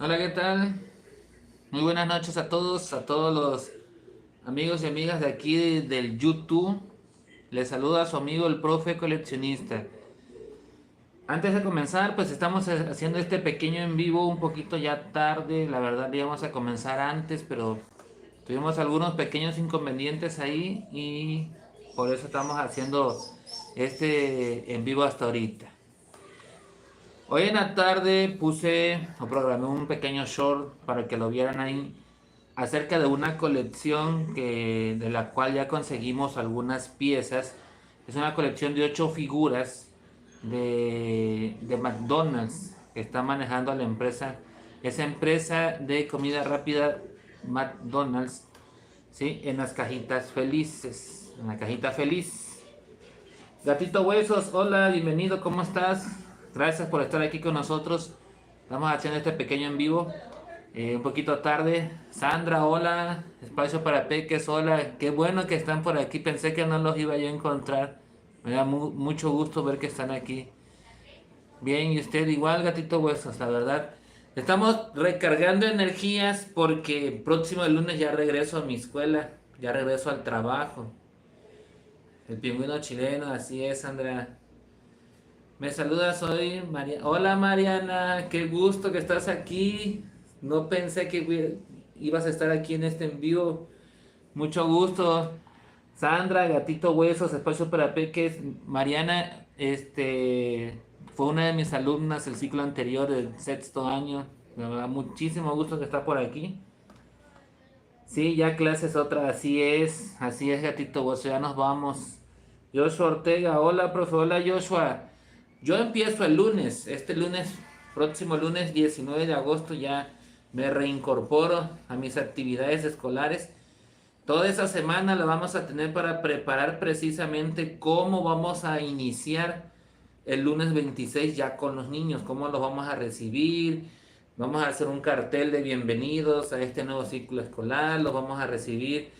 Hola, ¿qué tal? Muy buenas noches a todos los amigos y amigas de aquí del YouTube. Les saluda a su amigo el profe coleccionista. Antes de comenzar, pues estamos haciendo este pequeño en vivo un poquito ya tarde. La verdad, íbamos a comenzar antes, pero tuvimos algunos pequeños inconvenientes ahí y por eso estamos haciendo este en vivo hasta ahorita. Hoy en la tarde puse o programé un pequeño short para que lo vieran ahí acerca de una colección de la cual ya conseguimos algunas piezas. Es una colección de 8 figuras de McDonald's que está manejando la empresa. Esa empresa de comida rápida McDonald's, ¿sí? En las cajitas felices. En la cajita feliz. Gatito Huesos, hola, bienvenido, ¿cómo estás? Gracias por estar aquí con nosotros. Estamos haciendo este pequeño en vivo, un poquito tarde. Sandra, hola. Espacio para Peques, hola. Qué bueno que están por aquí. Pensé que no los iba yo a encontrar. Me da mucho gusto ver que están aquí. Bien, y usted igual, Gatito Huesos, la verdad. Estamos recargando energías porque el próximo lunes ya regreso a mi escuela, ya regreso al trabajo. El pingüino chileno, así es, Sandra. Me saludas hoy, María. Hola, Mariana, qué gusto que estás aquí. No pensé que ibas a estar aquí en este en vivo. Mucho gusto. Sandra, Gatito Huesos, Espacio para Peques. Mariana, fue una de mis alumnas el ciclo anterior del sexto año. Me da muchísimo gusto que está por aquí. Sí, ya clases otra, así es, Gatito Hueso, ya nos vamos. Joshua Ortega, hola, profe, hola, Joshua. Yo empiezo el lunes, este lunes, próximo lunes 19 de agosto ya me reincorporo a mis actividades escolares. Toda esa semana la vamos a tener para preparar precisamente cómo vamos a iniciar el lunes 26 ya con los niños, cómo los vamos a recibir. Vamos a hacer un cartel de bienvenidos a este nuevo ciclo escolar, los vamos a recibir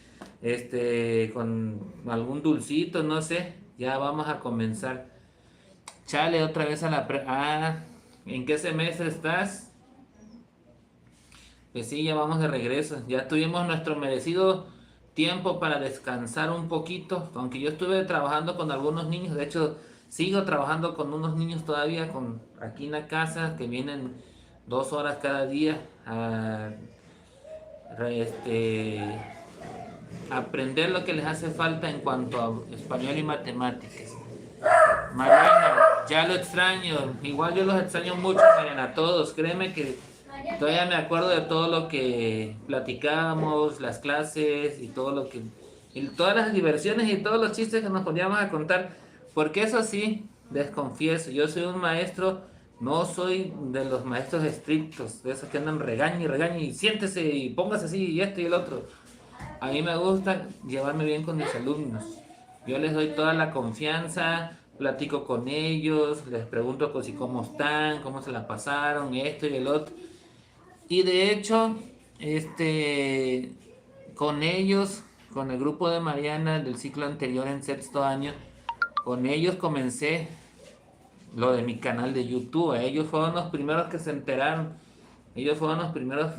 con algún dulcito, no sé. Ya vamos a comenzar. Chale, otra vez a ¿en qué semestre estás? Pues sí, ya vamos de regreso. Ya tuvimos nuestro merecido tiempo para descansar un poquito. Aunque yo estuve trabajando con algunos niños. De hecho, sigo trabajando con unos niños todavía aquí en la casa que vienen 2 horas cada día a aprender lo que les hace falta en cuanto a español y matemáticas. Mariana, ya lo extraño. Igual yo los extraño mucho, Mariana, a todos. Créeme que todavía me acuerdo de todo lo que platicábamos, las clases y todo lo que... Y todas las diversiones y todos los chistes que nos poníamos a contar. Porque eso sí, desconfieso, yo soy un maestro, no soy de los maestros estrictos, de esos que andan regaño y regaño y siéntese y póngase así y esto y el otro. A mí me gusta llevarme bien con mis alumnos. Yo les doy toda la confianza, platico con ellos, les pregunto si cómo están, cómo se la pasaron, esto y el otro. Y de hecho, con ellos, con el grupo de Mariana del ciclo anterior en sexto año, con ellos comencé lo de mi canal de YouTube. Ellos fueron los primeros que se enteraron. Ellos fueron los primeros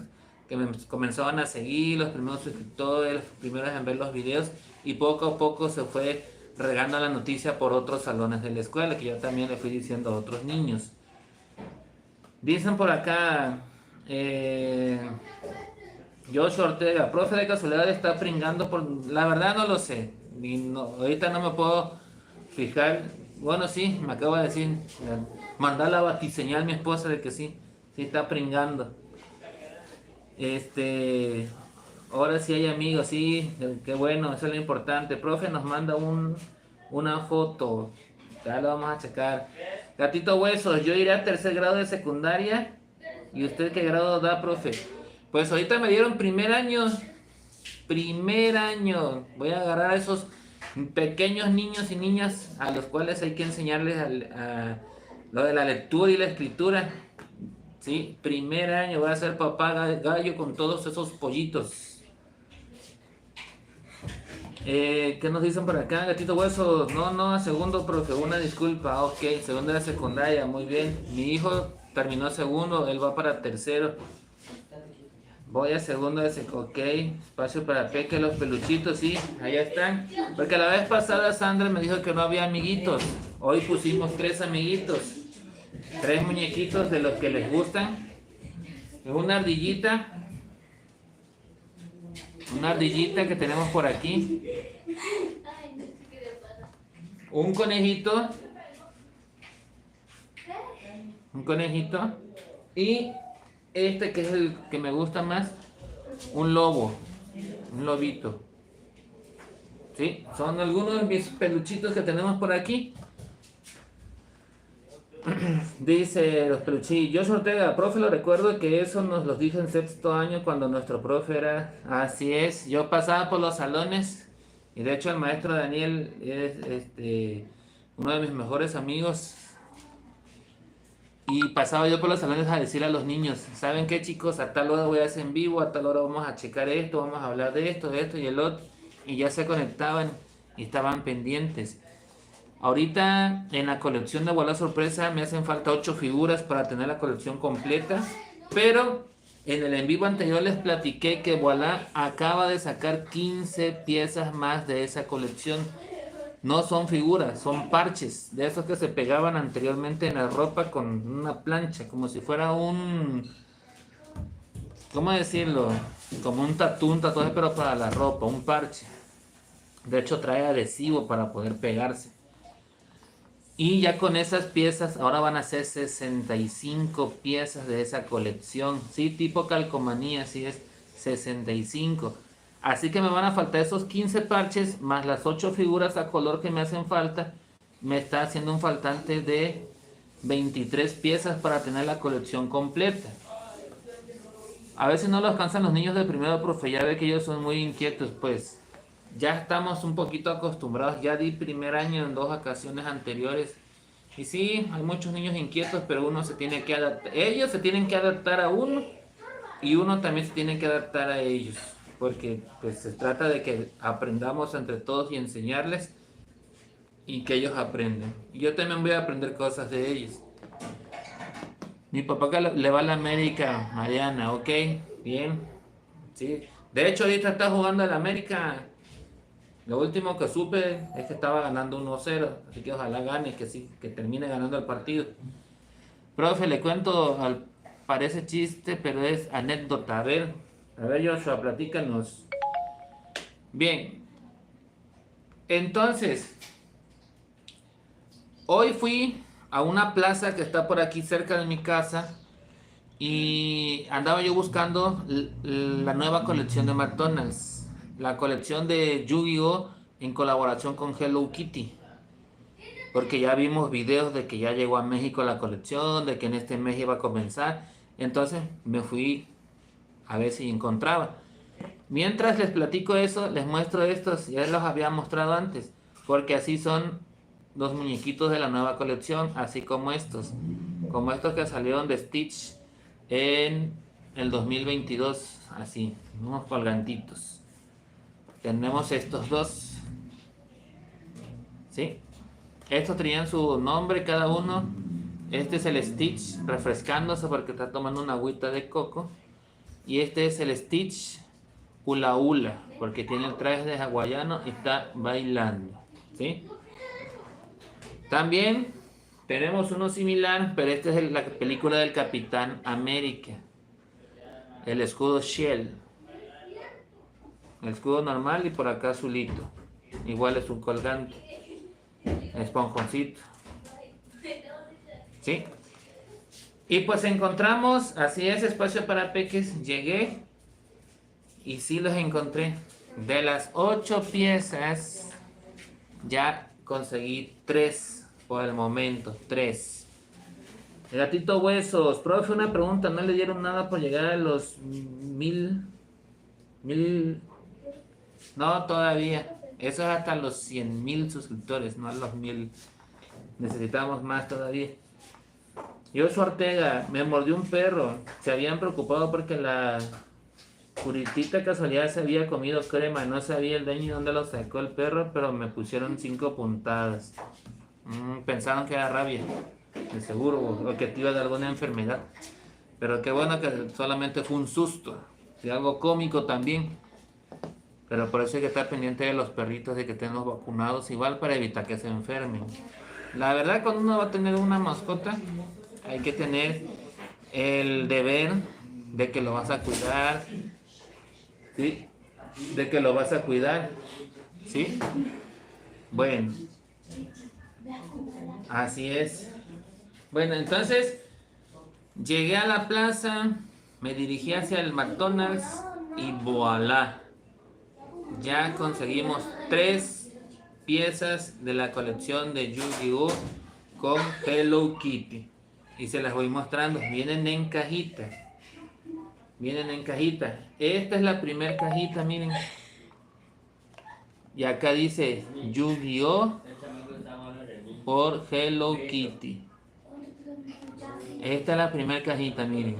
que me comenzaban a seguir, los primeros suscriptores, los primeros en ver los videos. Y poco a poco se fue regando la noticia por otros salones de la escuela, que yo también le fui diciendo a otros niños. Dicen por acá, Joshua Ortega, profe, de casualidad está pringando por... La verdad no lo sé. Ahorita no me puedo fijar. Bueno, sí, me acabo de decir. Mandar la batiseñal a mi esposa de que sí. Sí está pringando. Ahora sí hay amigos, sí. Qué bueno, eso es lo importante. Profe nos manda una foto. Ya lo vamos a checar. Gatito Huesos, yo iré a tercer grado de secundaria. ¿Y usted qué grado da, profe? Pues ahorita me dieron primer año. Primer año. Voy a agarrar a esos pequeños niños y niñas a los cuales hay que enseñarles a lo de la lectura y la escritura. Sí, primer año voy a ser papá gallo con todos esos pollitos. ¿Qué nos dicen por acá, Gatito Huesos? No, segundo, profe, una disculpa. Ok, segundo de secundaria, muy bien. Mi hijo terminó segundo, él va para tercero. Voy a segundo ese, ok, espacio para Peque, los peluchitos, sí, ahí están. Porque la vez pasada Sandra me dijo que no había amiguitos. Hoy pusimos 3 amiguitos. 3 muñequitos de los que les gustan. Una ardillita que tenemos por aquí. Un conejito. Y este que es el que me gusta más, un lobito. Sí, son algunos de mis peluchitos que tenemos por aquí. Dice los peluchillos, Josh Ortega, profe, lo recuerdo que eso nos lo dijo en sexto año cuando nuestro profe era, así es, yo pasaba por los salones y de hecho el maestro Daniel es uno de mis mejores amigos y pasaba yo por los salones a decirle a los niños, ¿saben qué, chicos? A tal hora voy a hacer en vivo, a tal hora vamos a checar esto, vamos a hablar de esto y el otro, y ya se conectaban y estaban pendientes. Ahorita en la colección de Voilà Sorpresa me hacen falta 8 figuras para tener la colección completa. Pero en el en vivo anterior les platiqué que Voilà acaba de sacar 15 piezas más de esa colección. No son figuras, son parches. De esos que se pegaban anteriormente en la ropa con una plancha. Como si fuera un... ¿Cómo decirlo? Como un tatuaje pero para la ropa, un parche. De hecho trae adhesivo para poder pegarse. Y ya con esas piezas, ahora van a ser 65 piezas de esa colección. Sí, tipo calcomanía, sí es 65. Así que me van a faltar esos 15 parches, más las 8 figuras a color que me hacen falta. Me está haciendo un faltante de 23 piezas para tener la colección completa. A veces no lo alcanzan los niños de primero, profe, ya ve que ellos son muy inquietos, pues... Ya estamos un poquito acostumbrados, ya di primer año en 2 ocasiones anteriores. Y sí, hay muchos niños inquietos, pero uno se tiene que adaptar. Ellos se tienen que adaptar a uno y uno también se tiene que adaptar a ellos. Porque pues se trata de que aprendamos entre todos y enseñarles y que ellos aprendan. Y yo también voy a aprender cosas de ellos. Mi papá que le va a la América, Mariana, ok, bien. Sí. De hecho ahorita está jugando a la América. Lo último que supe es que estaba ganando 1-0, así que ojalá gane, que sí, que termine ganando el partido. Profe, le cuento, parece chiste, pero es anécdota. A ver Joshua, platícanos. Bien, entonces, hoy fui a una plaza que está por aquí cerca de mi casa y andaba yo buscando la nueva colección de McDonald's. La colección de Yu-Gi-Oh! En colaboración con Hello Kitty. Porque ya vimos videos de que ya llegó a México la colección, de que en este mes iba a comenzar. Entonces me fui a ver si encontraba. Mientras les platico eso, les muestro estos. Ya los había mostrado antes. Porque así son los muñequitos de la nueva colección. Así como estos. Como estos que salieron de Stitch en el 2022. Así, unos colgantitos. Tenemos estos dos. ¿Sí? Estos tenían su nombre cada uno. Este es el Stitch refrescándose porque está tomando una agüita de coco. Y este es el Stitch Hula Hula porque tiene el traje de hawaiano y está bailando. ¿Sí? También tenemos uno similar, pero este es la película del Capitán América. El escudo Shell. El escudo normal y por acá azulito. Igual es un colgante. Esponjoncito. ¿Sí? Y pues encontramos, así es, espacio para peques. Llegué y sí los encontré. De las 8 piezas, ya conseguí 3 por el momento. 3. El gatito huesos. Profe, una pregunta. ¿No le dieron nada por llegar a los 1000? No, todavía. Eso es hasta los 100,000 suscriptores, no a los 1000. Necesitamos más todavía. Joshua Ortega, me mordió un perro. Se habían preocupado porque la puritita casualidad se había comido crema. No sabía el daño y dónde lo sacó el perro, pero me pusieron 5 puntadas. Pensaron que era rabia, de seguro, o que te iba de alguna enfermedad. Pero qué bueno que solamente fue un susto. Y algo cómico también. Pero por eso hay que estar pendiente de los perritos, de que estén los vacunados, igual para evitar que se enfermen. La verdad, cuando uno va a tener una mascota, hay que tener el deber de que lo vas a cuidar, ¿sí? De que lo vas a cuidar, ¿sí? Bueno, así es. Bueno, entonces llegué a la plaza, me dirigí hacia el McDonald's y voilà. Ya conseguimos 3 piezas de la colección de Yu-Gi-Oh! Con Hello Kitty. Y se las voy mostrando. Vienen en cajita. Vienen en cajita. Esta es la primera cajita, miren. Y acá dice Yu-Gi-Oh! Por Hello Kitty. Esta es la primera cajita, miren.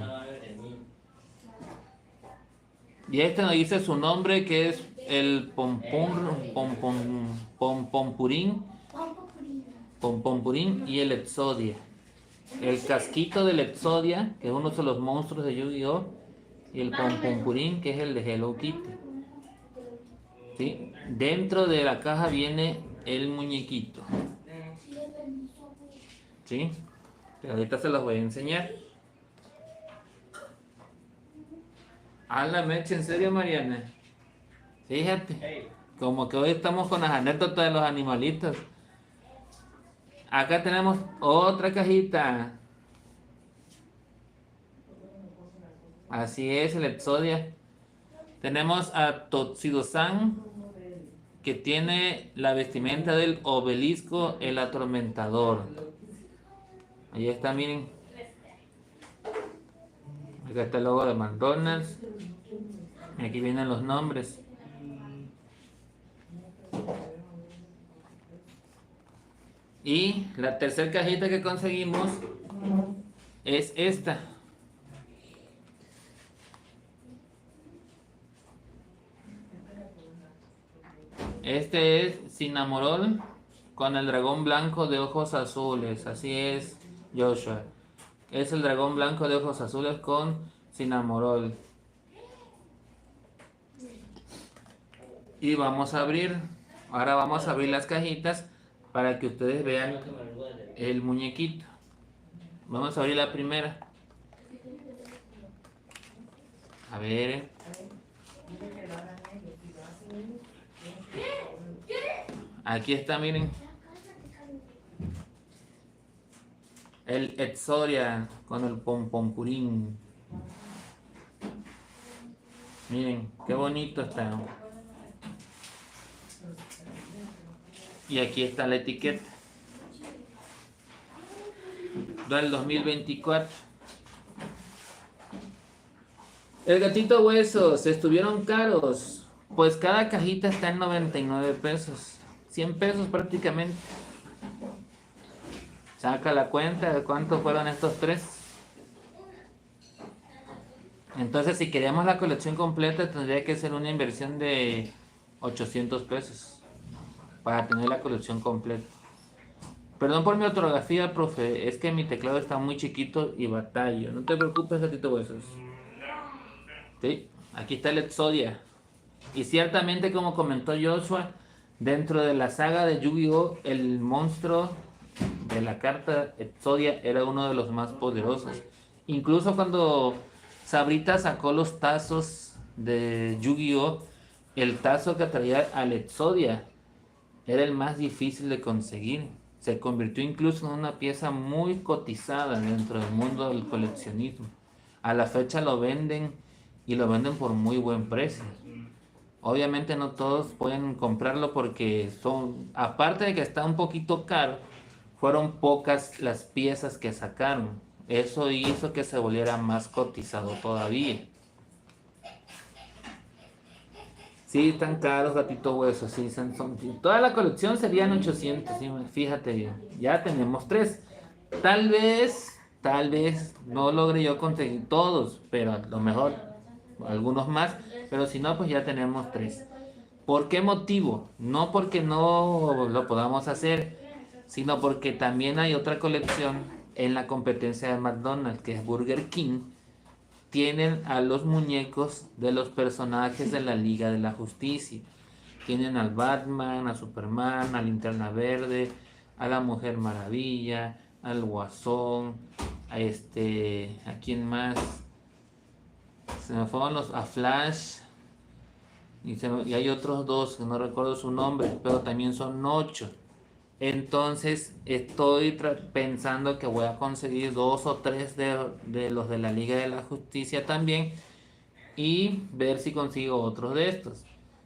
Y esta nos dice su nombre, que es el Pompompurrín y el Exodia. El casquito del Exodia, que es uno de los monstruos de Yu-Gi-Oh! Y el Pompompurrín, que es el de Hello Kitty. ¿Sí? Dentro de la caja viene el muñequito. ¿Sí? Pero ahorita se los voy a enseñar. A la mecha, ¿en serio, Mariana? Fíjate, como que hoy estamos con las anécdotas de los animalitos. Acá tenemos otra cajita. Así es, el Exodia. Tenemos a Totsido-san, que tiene la vestimenta del obelisco, el atormentador. Ahí está, miren. Acá está el logo de McDonald's. Y aquí vienen los nombres. Y la tercera cajita que conseguimos es esta. Este es Cinnamoroll con el dragón blanco de ojos azules. Así es, Joshua. Es el dragón blanco de ojos azules con Cinnamoroll. Y vamos a abrir. Ahora vamos a abrir las cajitas para que ustedes vean el muñequito. Vamos a abrir la primera. A ver. Aquí está, miren. El Exodia con el Pompompurín. Miren, qué bonito está. Y aquí está la etiqueta. Del 2024. El gatito huesos, estuvieron caros. Pues cada cajita está en 99 pesos. 100 pesos prácticamente. Saca la cuenta de cuánto fueron estos 3. Entonces, si queríamos la colección completa, tendría que ser una inversión de 800 pesos para tener la colección completa. Perdón por mi ortografía, profe, es que mi teclado está muy chiquito y batallo. No te preocupes, gatito huesos. ¿Sí? Aquí está el Exodia. Y ciertamente, como comentó Joshua, dentro de la saga de Yu-Gi-Oh!, el monstruo de la carta Exodia era uno de los más poderosos. Incluso cuando Sabrita sacó los tazos de Yu-Gi-Oh!, el tazo que traía al Exodia era el más difícil de conseguir. Se convirtió incluso en una pieza muy cotizada dentro del mundo del coleccionismo. A la fecha lo venden y lo venden por muy buen precio. Obviamente no todos pueden comprarlo porque son, aparte de que está un poquito caro, fueron pocas las piezas que sacaron. Eso hizo que se volviera más cotizado todavía. Sí, están caros, gatito hueso. Sí, toda la colección serían 800. Sí, fíjate bien. Ya tenemos 3. Tal vez no logre yo conseguir todos, pero a lo mejor algunos más. Pero si no, pues ya tenemos 3. ¿Por qué motivo? No porque no lo podamos hacer, sino porque también hay otra colección en la competencia de McDonald's, que es Burger King, tienen a los muñecos de los personajes de la Liga de la Justicia. Tienen al Batman, a Superman, a Linterna Verde, a la Mujer Maravilla, al Guasón, ¿a quién más? Se me fueron a Flash, y hay otros dos que no recuerdo su nombre, pero también son 8. Entonces estoy pensando que voy a conseguir 2 o 3 de los de la Liga de la Justicia también, y ver si consigo otros de estos,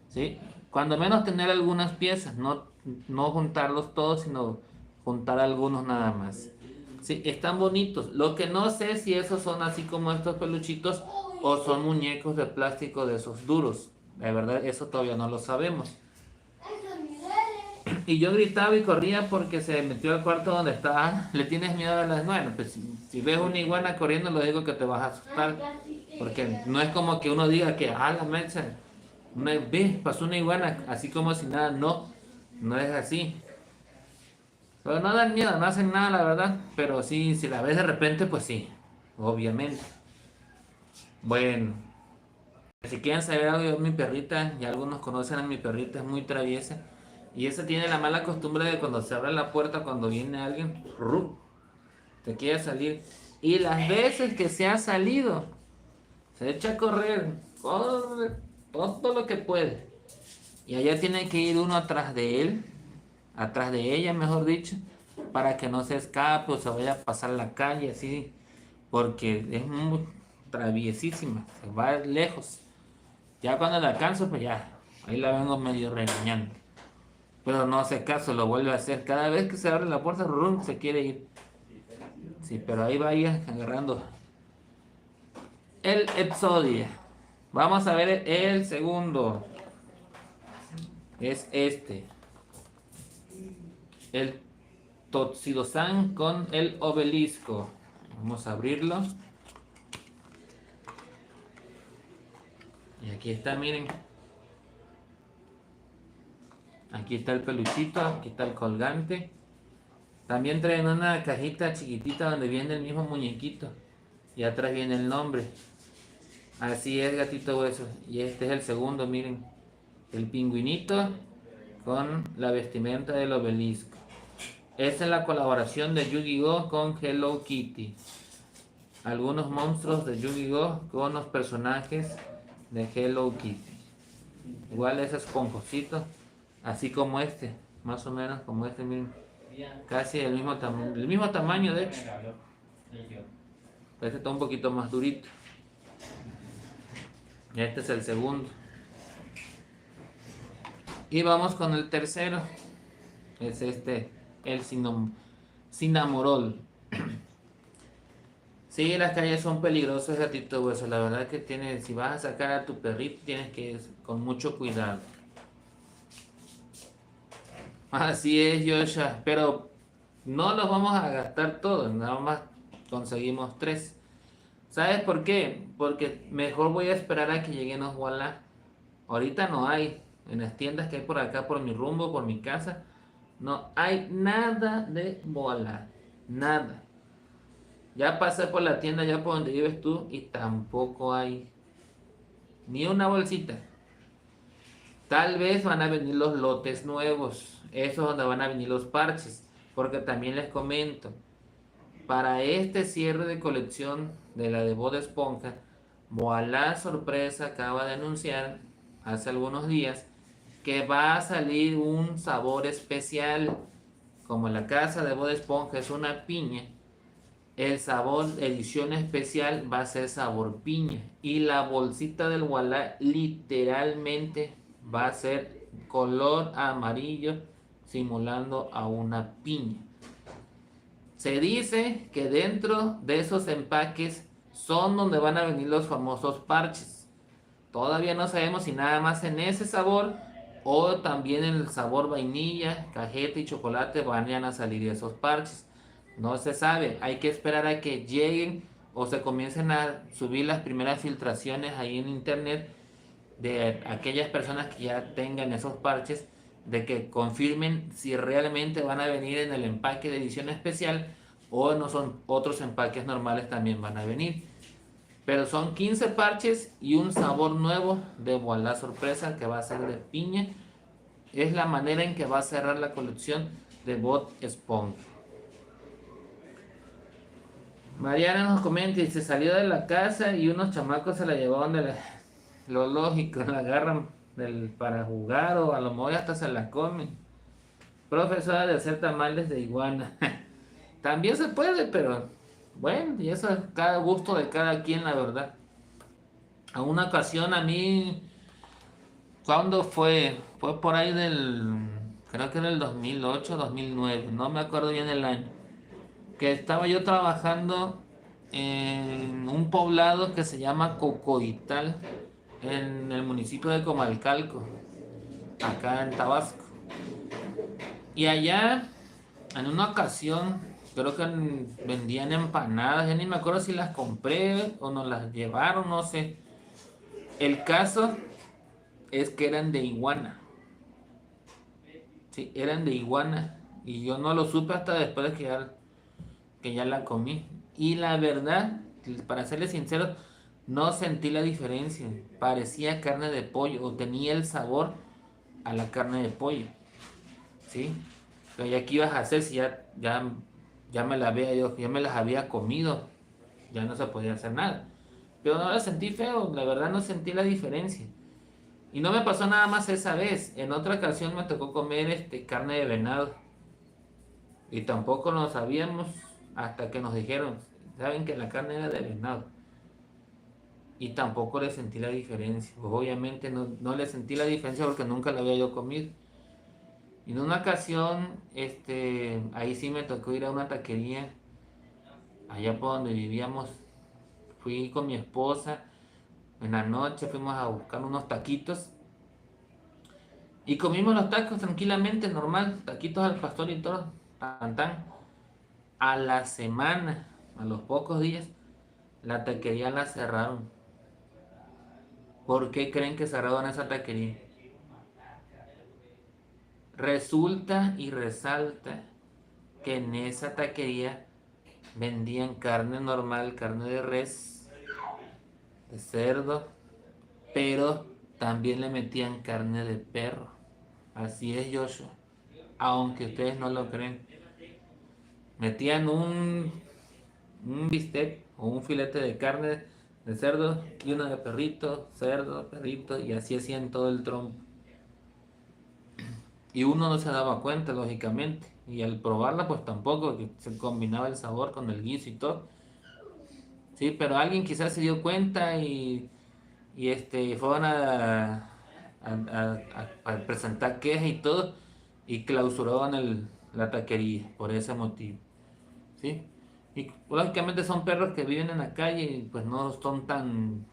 ¿sí? Cuando menos tener algunas piezas, no juntarlos todos, sino juntar algunos nada más. Sí, están bonitos. Lo que no sé si esos son así como estos peluchitos o son muñecos de plástico de esos duros. La verdad, eso todavía no lo sabemos. Y yo gritaba y corría porque se metió al cuarto donde estaba. ¿Le tienes miedo a las iguanas? Pues si ves una iguana corriendo, lo digo que te vas a asustar. Porque no es como que uno diga que, la mecha, pasó una iguana, así como si nada. No, no es así. Pero no dan miedo, no hacen nada, la verdad. Pero sí, si la ves de repente, pues sí, obviamente. Bueno, si quieren saber algo de mi perrita, y algunos conocen a mi perrita, es muy traviesa. Y esa tiene la mala costumbre de cuando se abre la puerta, cuando viene alguien, te quiere salir. Y las veces que se ha salido, se echa a correr, corre todo lo que puede. Y allá tiene que ir uno atrás de él, atrás de ella, mejor dicho, para que no se escape o se vaya a pasar la calle así, porque es muy traviesísima, se va lejos. Ya cuando la alcanzo, pues ya, ahí la vengo medio regañando. Pero no hace caso, lo vuelve a hacer. Cada vez que se abre la puerta, se quiere ir. Sí, pero ahí va ella agarrando el Exodia. Vamos a ver el segundo. Es este. El Totsido-san con el obelisco. Vamos a abrirlo. Y aquí está, miren. Aquí está el peluchito, aquí está el colgante. También traen una cajita chiquitita donde viene el mismo muñequito. Y atrás viene el nombre. Así es, gatito hueso. Y este es el segundo, miren. El pingüinito con la vestimenta del obelisco. Esta es la colaboración de Yu-Gi-Oh con Hello Kitty. Algunos monstruos de Yu-Gi-Oh con los personajes de Hello Kitty. Igual es esponjosito, así como este, más o menos como este, miren. Casi el mismo tamaño de hecho. Este está un poquito más durito. Y este es el segundo. Y vamos con el tercero. Es el Cinnamorol. Sí, las calles son peligrosas, gatito hueso. La verdad que si vas a sacar a tu perrito, tienes que ir con mucho cuidado. Así es, Yosha. Pero no los vamos a gastar todos, nada más conseguimos 3. ¿Sabes por qué? Porque mejor voy a esperar a que lleguen los Walla. Ahorita no hay. En las tiendas que hay por acá, por mi rumbo, por mi casa, no hay nada de Walla. Nada. Ya pasé por la tienda, ya por donde vives tú, y tampoco hay ni una bolsita. Tal vez van a venir los lotes nuevos. Eso es donde van a venir los parches. Porque también les comento, para este cierre de colección de la de Bob Esponja, Voilà Sorpresa acaba de anunciar hace algunos días que va a salir un sabor especial. Como la casa de Bob Esponja es una piña, el sabor edición especial va a ser sabor piña. Y la bolsita del Voilà literalmente va a ser color amarillo simulando a una piña. Se dice que dentro de esos empaques son donde van a venir los famosos parches. Todavía no sabemos si nada más en ese sabor o también en el sabor vainilla, cajeta y chocolate van a salir esos parches. No se sabe, hay que esperar a que lleguen o se comiencen a subir las primeras filtraciones ahí en internet de aquellas personas que ya tengan esos parches, de que confirmen si realmente van a venir en el empaque de edición especial o no son otros empaques normales también van a venir. Pero son 15 parches y un sabor nuevo de Voilà Sorpresa que va a ser de piña. Es la manera en que va a cerrar la colección de Bob Esponja. Mariana nos comenta y se salió de la casa y unos chamacos se la llevaron de lo lógico, la agarran para jugar o a lo mejor hasta se la comen. Profesora de hacer tamales de iguana. También se puede, pero bueno, y eso es cada gusto de cada quien, la verdad. A una ocasión a mí, ¿cuándo fue? Fue por ahí creo que era el 2008, 2009, no me acuerdo bien el año. Que estaba yo trabajando en un poblado que se llama Cocoital, en el municipio de Comalcalco, acá en Tabasco. Y allá, en una ocasión, creo que vendían empanadas, ya ni me acuerdo si las compré o nos las llevaron, no sé. El caso es que eran de iguana. Sí, eran de iguana. Y yo no lo supe hasta después de que ya la comí. Y la verdad, para serles sincero, no sentí la diferencia. Parecía carne de pollo o tenía el sabor a la carne de pollo. ¿Sí? Pero ya qué ibas a hacer si ya ya me las había comido. Ya no se podía hacer nada. Pero no la sentí feo, la verdad no sentí la diferencia. Y no me pasó nada más esa vez. En otra ocasión me tocó comer carne de venado. Y tampoco lo sabíamos hasta que nos dijeron, saben que la carne era de venado. Y tampoco le sentí la diferencia. Pues obviamente no le sentí la diferencia porque nunca la había yo comido. Y en una ocasión, ahí sí me tocó ir a una taquería, allá por donde vivíamos. Fui con mi esposa, en la noche fuimos a buscar unos taquitos. Y comimos los tacos tranquilamente, normal, taquitos al pastor y todo, tan tan. A la semana, a los pocos días, la taquería la cerraron. ¿Por qué creen que cerraron esa taquería? Resulta y resalta que en esa taquería vendían carne normal, carne de res, de cerdo, pero también le metían carne de perro. Así es, Joshua. Aunque ustedes no lo creen. Metían un bistec o un filete de carne de cerdo y uno de perrito, cerdo, perrito, y así hacían todo el trompo. Y uno no se daba cuenta, lógicamente. Y al probarla, pues tampoco, que se combinaba el sabor con el guiso y todo. Sí, pero alguien quizás se dio cuenta y fueron a presentar quejas y todo, y clausuraban la taquería por ese motivo. ¿Sí? Y lógicamente son perros que viven en la calle y pues no son tan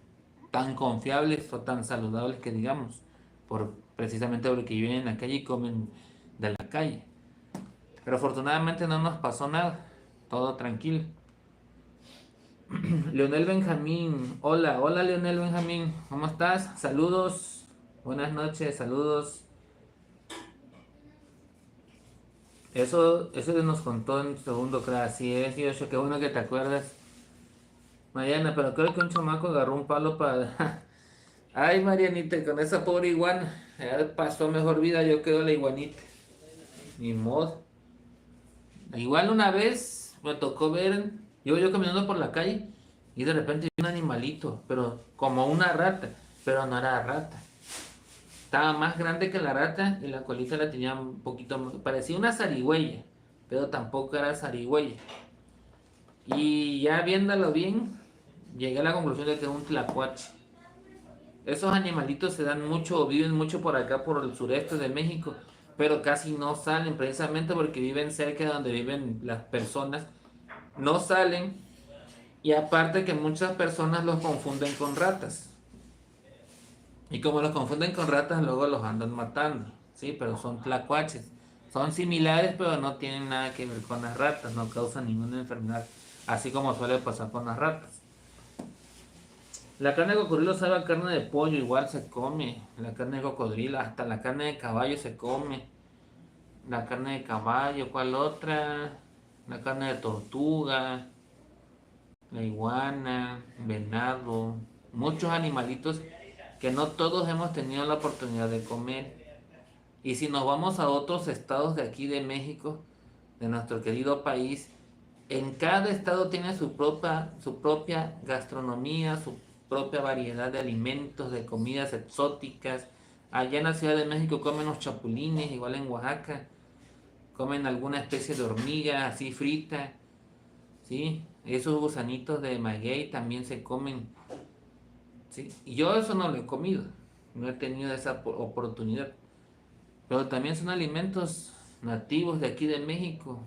confiables o tan saludables que digamos, precisamente porque viven en la calle y comen de la calle. Pero afortunadamente no nos pasó nada, todo tranquilo. Leonel Benjamín, hola, hola Leonel Benjamín, ¿cómo estás? Saludos, buenas noches, saludos. Eso nos contó en segundo, creo, así es, Yoshio, qué bueno que te acuerdas. Mariana, pero creo que un chamaco agarró un palo para... Ay, Marianita, con esa pobre iguana, ya pasó mejor vida, yo quedo la iguanita. Ni modo. Igual una vez me tocó ver, yo caminando por la calle y de repente vi un animalito, pero como una rata, pero no era rata. Estaba más grande que la rata y la colita la tenía un poquito más, parecía una zarigüeya, pero tampoco era zarigüeya. Y ya viéndolo bien, llegué a la conclusión de que es un tlacuache. Esos animalitos se dan mucho, viven mucho por acá, por el sureste de México, pero casi no salen, precisamente porque viven cerca de donde viven las personas. No salen, y aparte que muchas personas los confunden con ratas. Y como los confunden con ratas, luego los andan matando, ¿sí? Pero son tlacuaches. Son similares, pero no tienen nada que ver con las ratas, no causan ninguna enfermedad, así como suele pasar con las ratas. La carne de cocodrilo sabe a carne de pollo, igual se come. La carne de cocodrilo, hasta la carne de caballo se come. La carne de caballo, ¿cuál otra? La carne de tortuga. la iguana, venado, muchos animalitos que no todos hemos tenido la oportunidad de comer. Y si nos vamos a otros estados de aquí de México, de nuestro querido país, en cada estado tiene su propia gastronomía, su propia variedad de alimentos, de comidas exóticas. Allá en la Ciudad de México comen los chapulines, igual en Oaxaca, comen alguna especie de hormiga así frita, ¿sí? Esos gusanitos de maguey también se comen, ¿sí? Y yo eso no lo he comido, no he tenido esa oportunidad. Pero también son alimentos nativos de aquí de México,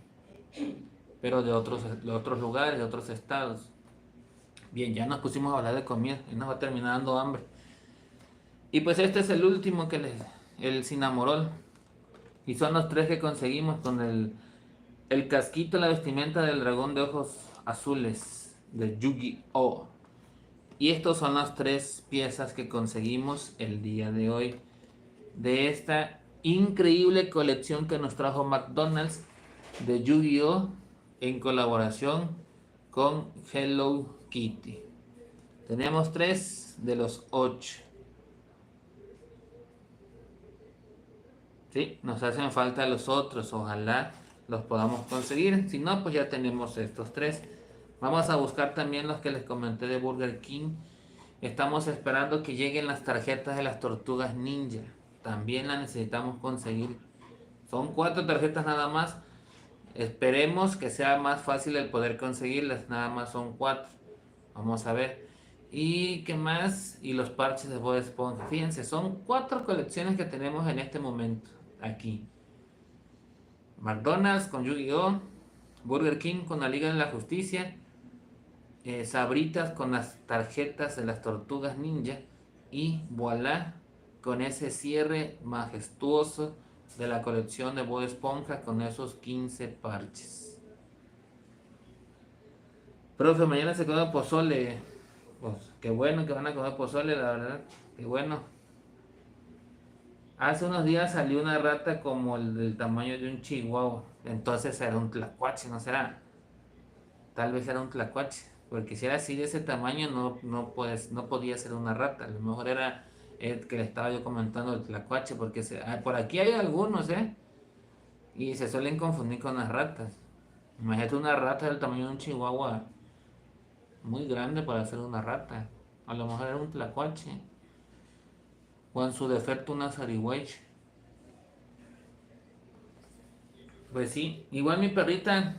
pero de otros lugares, de otros estados. Bien, ya nos pusimos a hablar de comida y nos va terminando hambre. Y pues este es el último el Cinnamoroll. Y son los tres que conseguimos con el casquito, la vestimenta del dragón de ojos azules de Yu-Gi-Oh! Y estos son las tres piezas que conseguimos el día de hoy de esta increíble colección que nos trajo McDonald's de Yu-Gi-Oh! En colaboración con Hello Kitty. Tenemos 3 de los 8. ¿Sí? Nos hacen falta los otros, ojalá los podamos conseguir. Si no, pues ya tenemos estos 3. Vamos a buscar también los que les comenté de Burger King. Estamos esperando que lleguen las tarjetas de las tortugas ninja. También las necesitamos conseguir. Son 4 tarjetas nada más. Esperemos que sea más fácil el poder conseguirlas. Nada más son 4. Vamos a ver. ¿Y qué más? Y los parches de Bob Esponja. Fíjense, son 4 colecciones que tenemos en este momento. Aquí. McDonald's con Yu-Gi-Oh! Burger King con la Liga de la Justicia. Sabritas con las tarjetas de las tortugas ninja. Y voilà, con ese cierre majestuoso de la colección de Bob Esponja con esos 15 parches. Profe, mañana se come pozole. Pues qué bueno que van a comer pozole, la verdad. Qué bueno. Hace unos días salió una rata como el del tamaño de un chihuahua. Entonces era un tlacuache, ¿no será? Tal vez era un tlacuache. Porque si era así de ese tamaño, no podía ser una rata. A lo mejor era el que le estaba yo comentando el tlacuache. Porque por aquí hay algunos, ¿eh? Y se suelen confundir con las ratas. Imagínate una rata del tamaño de un chihuahua. Muy grande para ser una rata. A lo mejor era un tlacuache. O en su defecto una zarigüeya. Pues sí, igual mi perrita.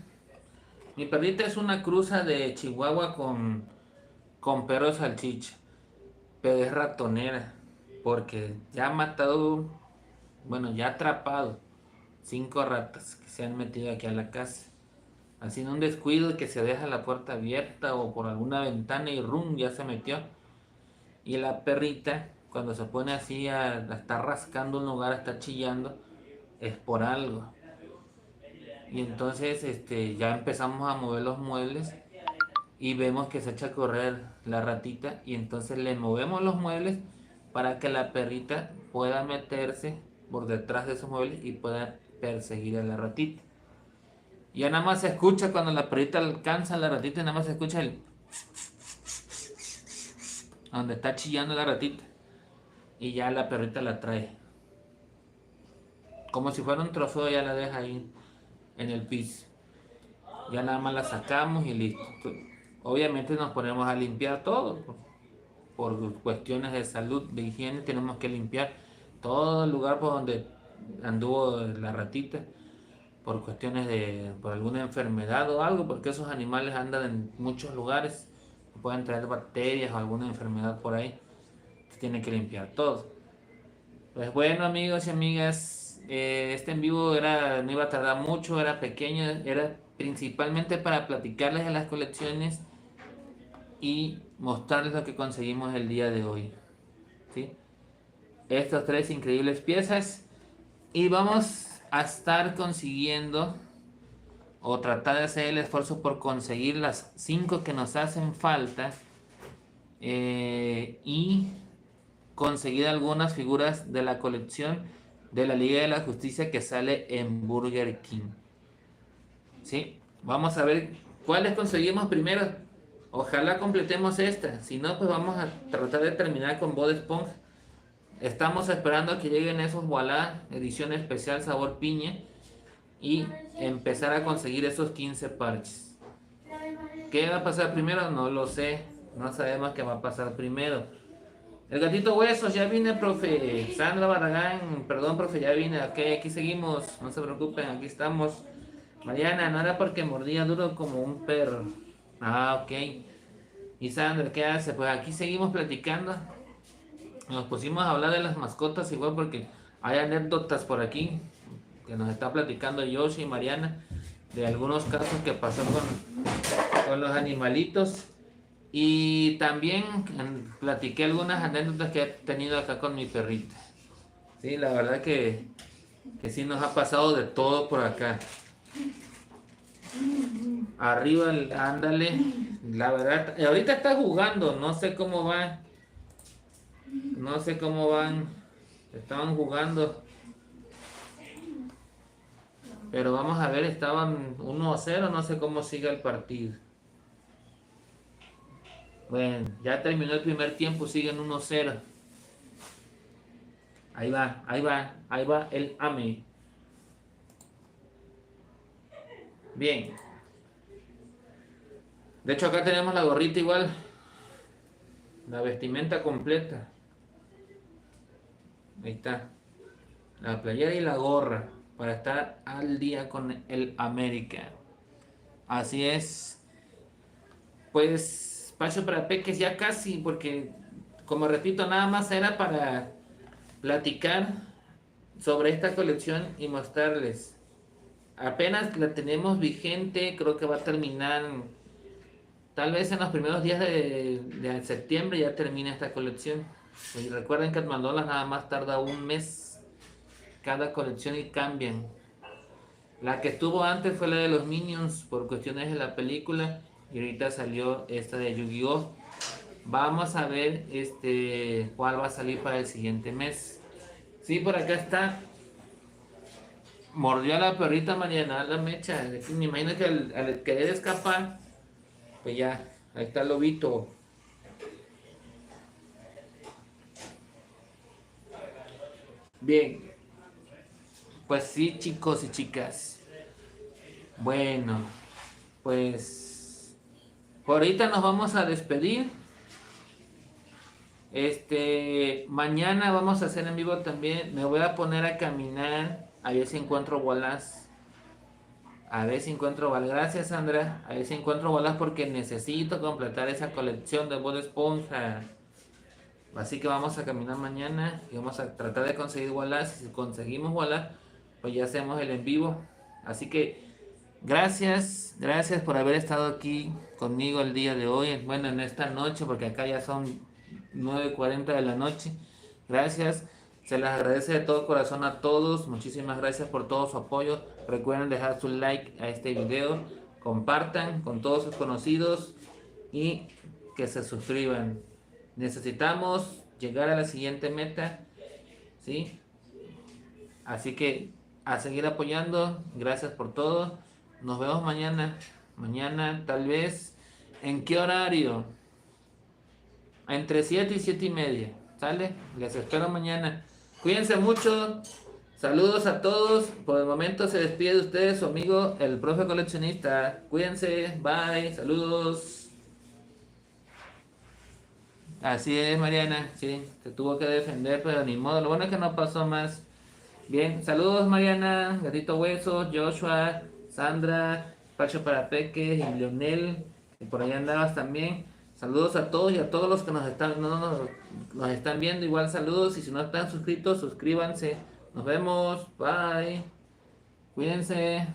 Mi perrita es una cruza de chihuahua con perro salchicha. Pero es ratonera. Porque ya ha matado, bueno, ya ha atrapado 5 ratas que se han metido aquí a la casa. Haciendo un descuido que se deja la puerta abierta o por alguna ventana y rum, ya se metió. Y la perrita, cuando se pone así a estar rascando un lugar, a estar chillando, es por algo. Y entonces ya empezamos a mover los muebles y vemos que se echa a correr la ratita y entonces le movemos los muebles para que la perrita pueda meterse por detrás de esos muebles y pueda perseguir a la ratita. Ya nada más se escucha cuando la perrita alcanza a la ratita, nada más se escucha donde está chillando la ratita y ya la perrita la trae. Como si fuera un trofeo, ya la deja ahí en el piso. Ya nada más la sacamos y listo. Obviamente nos ponemos a limpiar todo. Por cuestiones de salud, de higiene, tenemos que limpiar todo el lugar por donde anduvo la ratita. Por alguna enfermedad o algo, porque esos animales andan en muchos lugares. Pueden traer bacterias o alguna enfermedad por ahí. Se tiene que limpiar todo. Pues bueno, amigos y amigas, este en vivo no iba a tardar mucho, era pequeño, era principalmente para platicarles de las colecciones y mostrarles lo que conseguimos el día de hoy, ¿sí? Estas 3 increíbles piezas y vamos a estar consiguiendo o tratar de hacer el esfuerzo por conseguir las 5 que nos hacen falta y conseguir algunas figuras de la colección de la Liga de la Justicia que sale en Burger King. ¿Sí? Vamos a ver cuáles conseguimos primero. Ojalá completemos esta. Si no, pues vamos a tratar de terminar con Bob Esponja. Estamos esperando a que lleguen esos Voilà, edición especial sabor piña. Y empezar a conseguir esos 15 parches. ¿Qué va a pasar primero? No lo sé. No sabemos qué va a pasar primero. El gatito huesos, ya vine, profe. Sandra Barragán, perdón, profe, ya vine. Ok, aquí seguimos. No se preocupen, aquí estamos. Mariana, no era porque mordía duro como un perro. Ah, ok. ¿Y Sandra qué hace? Pues aquí seguimos platicando. Nos pusimos a hablar de las mascotas igual porque hay anécdotas por aquí que nos está platicando Yoshi y Mariana de algunos casos que pasó con los animalitos. Y también platiqué algunas anécdotas que he tenido acá con mi perrita. Sí, la verdad que sí nos ha pasado de todo por acá. Arriba, ándale. La verdad, ahorita está jugando, no sé cómo va. No sé cómo van. Estaban jugando. Pero vamos a ver, estaban 1-0, no sé cómo sigue el partido. Bueno, ya terminó el primer tiempo, siguen 1-0. Ahí va, ahí va, ahí va el AME. Bien. De hecho acá tenemos la gorrita igual. La vestimenta completa. Ahí está. La playera y la gorra. Para estar al día con el América. Así es. Pues Pacho para Peques ya casi. Porque como repito, nada más era para platicar sobre esta colección y mostrarles. Apenas la tenemos vigente. Creo que va a terminar. Tal vez en los primeros días de septiembre ya termine esta colección. Y recuerden que Mandolas nada más tarda un mes cada colección y cambian. La que estuvo antes fue la de los Minions por cuestiones de la película y ahorita salió esta de Yu-Gi-Oh! Vamos a ver cuál va a salir para el siguiente mes. Sí, por acá está. Mordió a la perrita Mariana, la mecha. Me imagino que al querer escapar, pues ya, ahí está el lobito. Bien, pues sí, chicos y chicas. Bueno, pues por ahorita nos vamos a despedir. Mañana vamos a hacer en vivo también. Me voy a poner a caminar a ver si encuentro bolas. A ver si encuentro bolas. Gracias, Sandra. A ver si encuentro bolas porque necesito completar esa colección de Bob Esponja. Así que vamos a caminar mañana y vamos a tratar de conseguir bolas. Si conseguimos bolas, pues ya hacemos el en vivo. Así que gracias por haber estado aquí conmigo el día de hoy. Bueno, en esta noche, porque acá ya son 9:40 de la noche. Gracias. Se les agradece de todo corazón a todos. Muchísimas gracias por todo su apoyo. Recuerden dejar su like a este video. Compartan con todos sus conocidos y que se suscriban. Necesitamos llegar a la siguiente meta, ¿sí? Así que a seguir apoyando. Gracias por todo. Nos vemos mañana. Mañana tal vez. ¿En qué horario? Entre 7 y 7:30. ¿Sale? Les espero mañana. Cuídense mucho. Saludos a todos. Por el momento se despide de ustedes su amigo el profe coleccionista. Cuídense. Bye. Saludos. Así es, Mariana. Sí, se tuvo que defender, pero ni modo. Lo bueno es que no pasó más. Bien, saludos Mariana, Gatito Hueso, Joshua, Sandra, Pacho para Peque y Leonel, que por ahí andabas también. Saludos a todos y a todos los que nos están viendo. Igual saludos y si no están suscritos, suscríbanse. Nos vemos, bye. Cuídense.